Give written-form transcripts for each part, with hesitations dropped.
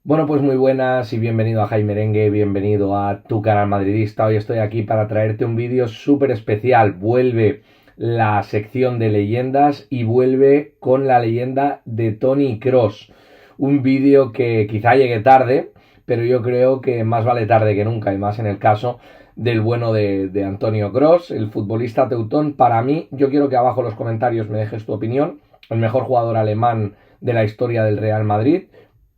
Bueno, pues muy buenas y bienvenido a Jaime Merengue, bienvenido a tu canal madridista. Hoy estoy aquí para traerte un vídeo súper especial. Vuelve la sección de leyendas y vuelve con la leyenda de Toni Kroos. Un vídeo que quizá llegue tarde, pero yo creo que más vale tarde que nunca, y más en el caso del bueno de Antonio Kroos, el futbolista teutón. Para mí, yo quiero que abajo en los comentarios me dejes tu opinión. El mejor jugador alemán de la historia del Real Madrid.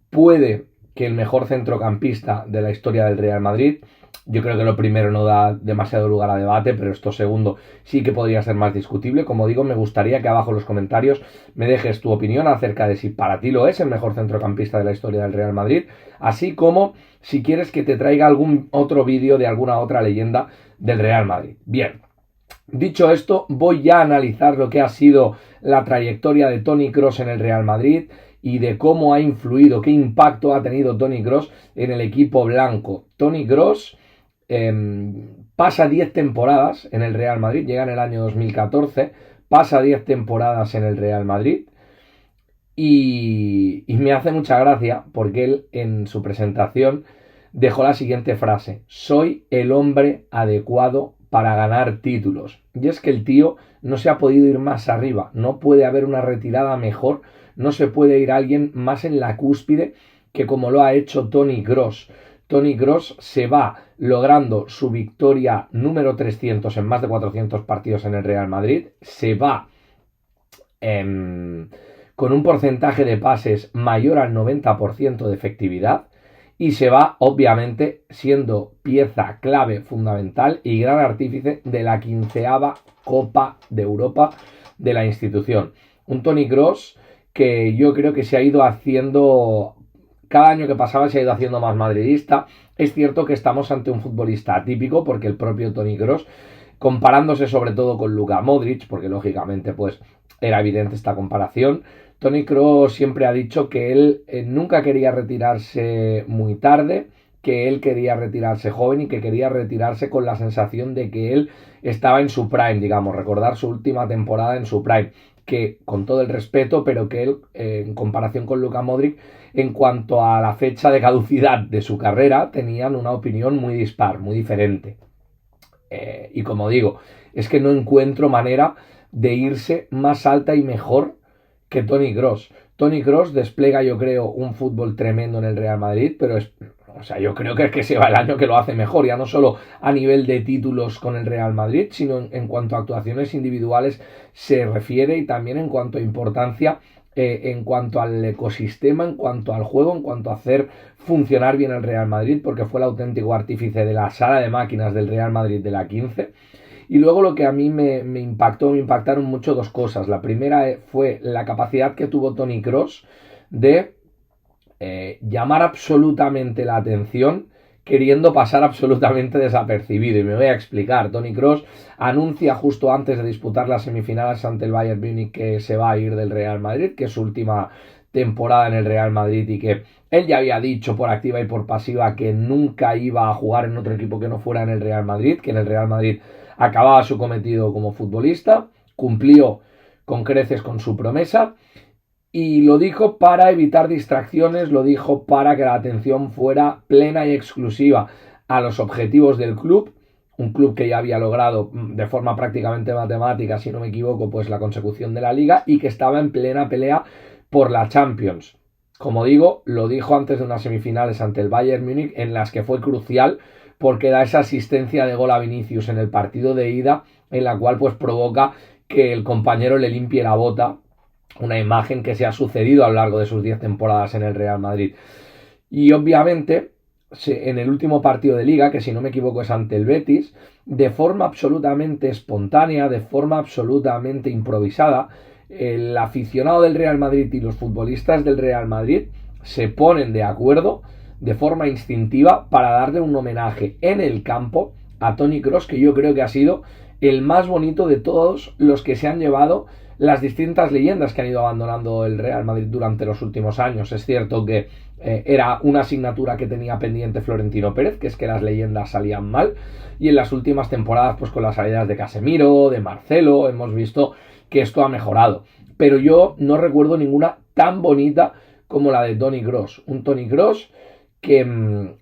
Puede que el mejor centrocampista de la historia del Real Madrid. Yo creo que lo primero no da demasiado lugar a debate, pero esto segundo sí que podría ser más discutible. Como digo, me gustaría que abajo en los comentarios me dejes tu opinión acerca de si para ti lo es el mejor centrocampista de la historia del Real Madrid, así como si quieres que te traiga algún otro vídeo de alguna otra leyenda del Real Madrid. Bien, dicho esto, voy ya a analizar lo que ha sido la trayectoria de Toni Kroos en el Real Madrid y de cómo ha influido, qué impacto ha tenido Toni Kroos en el equipo blanco. Toni Kroos pasa 10 temporadas en el Real Madrid, llega en el año 2014, pasa 10 temporadas en el Real Madrid y me hace mucha gracia porque él en su presentación dejó la siguiente frase: soy el hombre adecuado para ganar títulos. Y es que el tío no se ha podido ir más arriba, no puede haber una retirada mejor, no se puede ir alguien más en la cúspide que como lo ha hecho Toni Kroos. Toni Kroos se va logrando su victoria número 300 en más de 400 partidos en el Real Madrid, se va con un porcentaje de pases mayor al 90% de efectividad y se va obviamente siendo pieza clave fundamental y gran artífice de la 15ª Copa de Europa de la institución. Un Toni Kroos que yo creo que se ha ido haciendo, cada año que pasaba se ha ido haciendo más madridista. Es cierto que estamos ante un futbolista atípico porque el propio Toni Kroos, comparándose sobre todo con Luka Modric, porque lógicamente pues era evidente esta comparación, Toni Kroos siempre ha dicho que él nunca quería retirarse muy tarde, que él quería retirarse joven y que quería retirarse con la sensación de que él estaba en su prime, digamos, recordar su última temporada en su prime, que con todo el respeto, pero que él, en comparación con Luka Modric, en cuanto a la fecha de caducidad de su carrera, tenían una opinión muy dispar, muy diferente. Y como digo, es que no encuentro manera de irse más alta y mejor que Toni Kroos. Toni Kroos despliega, yo creo, un fútbol tremendo en el Real Madrid, pero yo creo que es que se va el año que lo hace mejor, ya no solo a nivel de títulos con el Real Madrid, sino en cuanto a actuaciones individuales se refiere, y también en cuanto a importancia, en cuanto al ecosistema, en cuanto al juego, en cuanto a hacer funcionar bien el Real Madrid, porque fue el auténtico artífice de la sala de máquinas del Real Madrid de la 15. Y luego lo que a mí me impactaron mucho dos cosas. La primera fue la capacidad que tuvo Toni Kroos de llamar absolutamente la atención, queriendo pasar absolutamente desapercibido. Y me voy a explicar. Toni Kroos anuncia justo antes de disputar las semifinales ante el Bayern Múnich que se va a ir del Real Madrid, que es su última temporada en el Real Madrid, y que él ya había dicho por activa y por pasiva que nunca iba a jugar en otro equipo que no fuera en el Real Madrid, que en el Real Madrid acababa su cometido como futbolista, cumplió con creces con su promesa. Y lo dijo para evitar distracciones, lo dijo para que la atención fuera plena y exclusiva a los objetivos del club, un club que ya había logrado de forma prácticamente matemática, si no me equivoco, pues la consecución de la Liga, y que estaba en plena pelea por la Champions. Como digo, lo dijo antes de unas semifinales ante el Bayern Múnich, en las que fue crucial porque da esa asistencia de gol a Vinicius en el partido de ida, en la cual pues provoca que el compañero le limpie la bota, una imagen que se ha sucedido a lo largo de sus 10 temporadas en el Real Madrid. Y obviamente, en el último partido de Liga, que si no me equivoco es ante el Betis, de forma absolutamente espontánea, de forma absolutamente improvisada, el aficionado del Real Madrid y los futbolistas del Real Madrid se ponen de acuerdo de forma instintiva para darle un homenaje en el campo a Toni Kroos, que yo creo que ha sido el más bonito de todos los que se han llevado las distintas leyendas que han ido abandonando el Real Madrid durante los últimos años. Es cierto que era una asignatura que tenía pendiente Florentino Pérez, que es que las leyendas salían mal, y en las últimas temporadas, pues con las salidas de Casemiro, de Marcelo, hemos visto que esto ha mejorado. Pero yo no recuerdo ninguna tan bonita como la de Toni Kroos. Un Toni Kroos que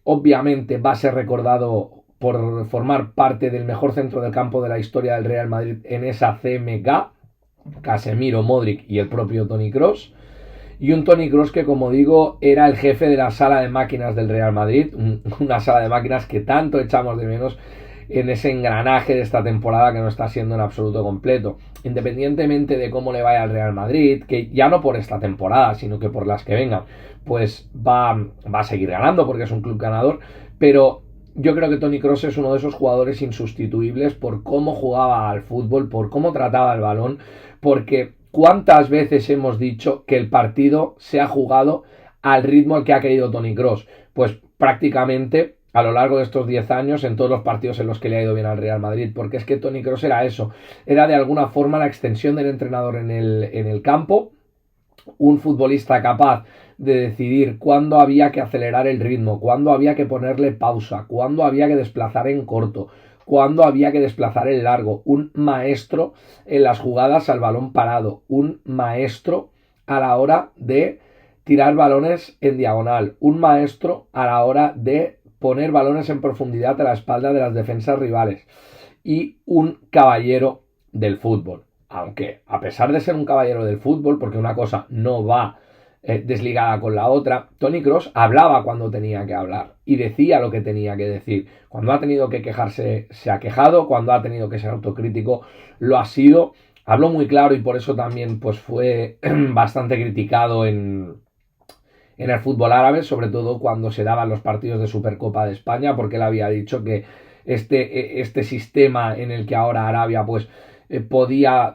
obviamente va a ser recordado por formar parte del mejor centro del campo de la historia del Real Madrid en esa CMK, Casemiro, Modric y el propio Toni Kroos. Y un Toni Kroos que, como digo, era el jefe de la sala de máquinas del Real Madrid, una sala de máquinas que tanto echamos de menos en ese engranaje de esta temporada que no está siendo en absoluto completo. Independientemente de cómo le vaya al Real Madrid, que ya no por esta temporada, sino que por las que vengan, pues va a seguir ganando porque es un club ganador, pero yo creo que Toni Kroos es uno de esos jugadores insustituibles por cómo jugaba al fútbol, por cómo trataba el balón, porque ¿cuántas veces hemos dicho que el partido se ha jugado al ritmo al que ha querido Toni Kroos? Pues prácticamente a lo largo de estos 10 años en todos los partidos en los que le ha ido bien al Real Madrid, porque es que Toni Kroos era eso, era de alguna forma la extensión del entrenador en el campo, un futbolista capaz de decidir cuándo había que acelerar el ritmo, cuándo había que ponerle pausa, cuándo había que desplazar en corto, cuándo había que desplazar en largo, un maestro en las jugadas al balón parado, un maestro a la hora de tirar balones en diagonal, un maestro a la hora de poner balones en profundidad a la espalda de las defensas rivales y un caballero del fútbol. Aunque a pesar de ser un caballero del fútbol, porque una cosa no va desligada con la otra, Toni Kroos hablaba cuando tenía que hablar y decía lo que tenía que decir. Cuando ha tenido que quejarse, se ha quejado, cuando ha tenido que ser autocrítico, lo ha sido. Habló muy claro y por eso también pues, fue bastante criticado en el fútbol árabe, sobre todo cuando se daban los partidos de Supercopa de España, porque él había dicho que este sistema en el que ahora Arabia pues podía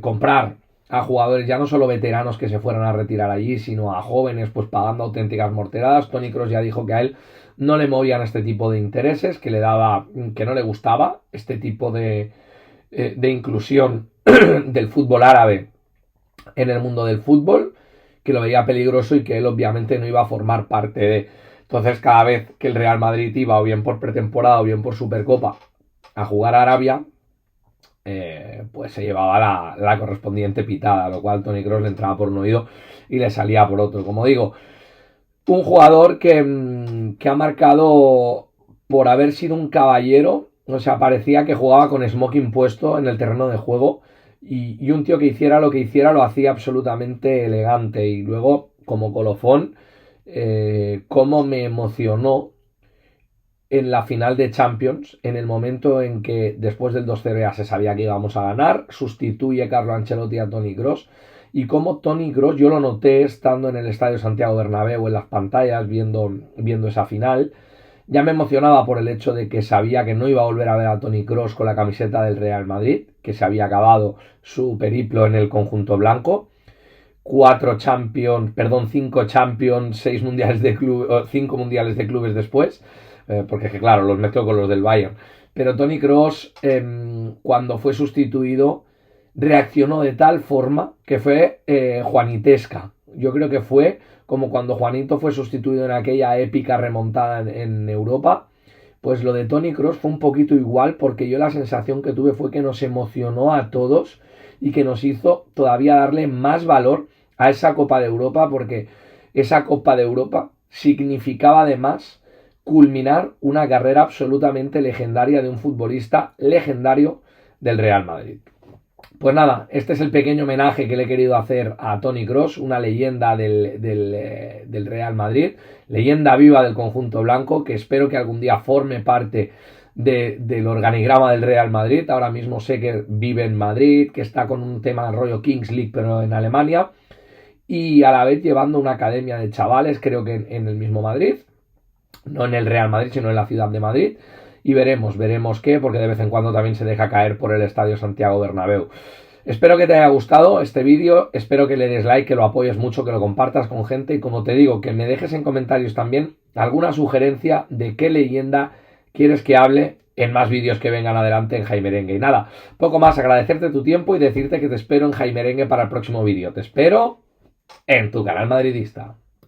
comprar a jugadores ya no solo veteranos que se fueran a retirar allí, sino a jóvenes pues pagando auténticas morteradas. Toni Kroos ya dijo que a él no le movían este tipo de intereses, que no le gustaba este tipo de inclusión del fútbol árabe en el mundo del fútbol, que lo veía peligroso y que él obviamente no iba a formar parte de. Entonces cada vez que el Real Madrid iba o bien por pretemporada o bien por Supercopa a jugar a Arabia, pues se llevaba la correspondiente pitada, lo cual Toni Kroos le entraba por un oído y le salía por otro. Como digo, un jugador que ha marcado por haber sido un caballero, o sea, parecía que jugaba con smoking puesto en el terreno de juego y un tío que hiciera lo que hiciera lo hacía absolutamente elegante. Y luego, como colofón, cómo me emocionó en la final de Champions, en el momento en que después del 2-0 ya se sabía que íbamos a ganar, sustituye Carlo Ancelotti a Toni Kroos, y como Toni Kroos, yo lo noté estando en el Estadio Santiago Bernabéu, en las pantallas, viendo esa final, ya me emocionaba por el hecho de que sabía que no iba a volver a ver a Toni Kroos con la camiseta del Real Madrid, que se había acabado su periplo en el conjunto blanco. 5 Champions, 6 mundiales de clubes, 5 mundiales de clubes después, porque claro, los mezclo con los del Bayern. Pero Toni Kroos, cuando fue sustituido, reaccionó de tal forma que fue juanitesca. Yo creo que fue como cuando Juanito fue sustituido en aquella épica remontada en Europa. Pues lo de Toni Kroos fue un poquito igual, porque yo la sensación que tuve fue que nos emocionó a todos y que nos hizo todavía darle más valor a esa Copa de Europa, porque esa Copa de Europa significaba además culminar una carrera absolutamente legendaria de un futbolista legendario del Real Madrid. Pues nada, este es el pequeño homenaje que le he querido hacer a Toni Kroos, una leyenda del Real Madrid, leyenda viva del conjunto blanco, que espero que algún día forme parte del organigrama del Real Madrid. Ahora mismo sé que vive en Madrid, que está con un tema del rollo Kings League, pero en Alemania, y a la vez llevando una academia de chavales, creo que en el mismo Madrid, no en el Real Madrid, sino en la ciudad de Madrid. Y veremos qué, porque de vez en cuando también se deja caer por el Estadio Santiago Bernabéu. Espero que te haya gustado este vídeo, espero que le des like, que lo apoyes mucho, que lo compartas con gente y, como te digo, que me dejes en comentarios también alguna sugerencia de qué leyenda quieres que hable en más vídeos que vengan adelante en Jaimerengue. Y nada, poco más, agradecerte tu tiempo y decirte que te espero en Jaimerengue para el próximo vídeo. Te espero en tu canal madridista.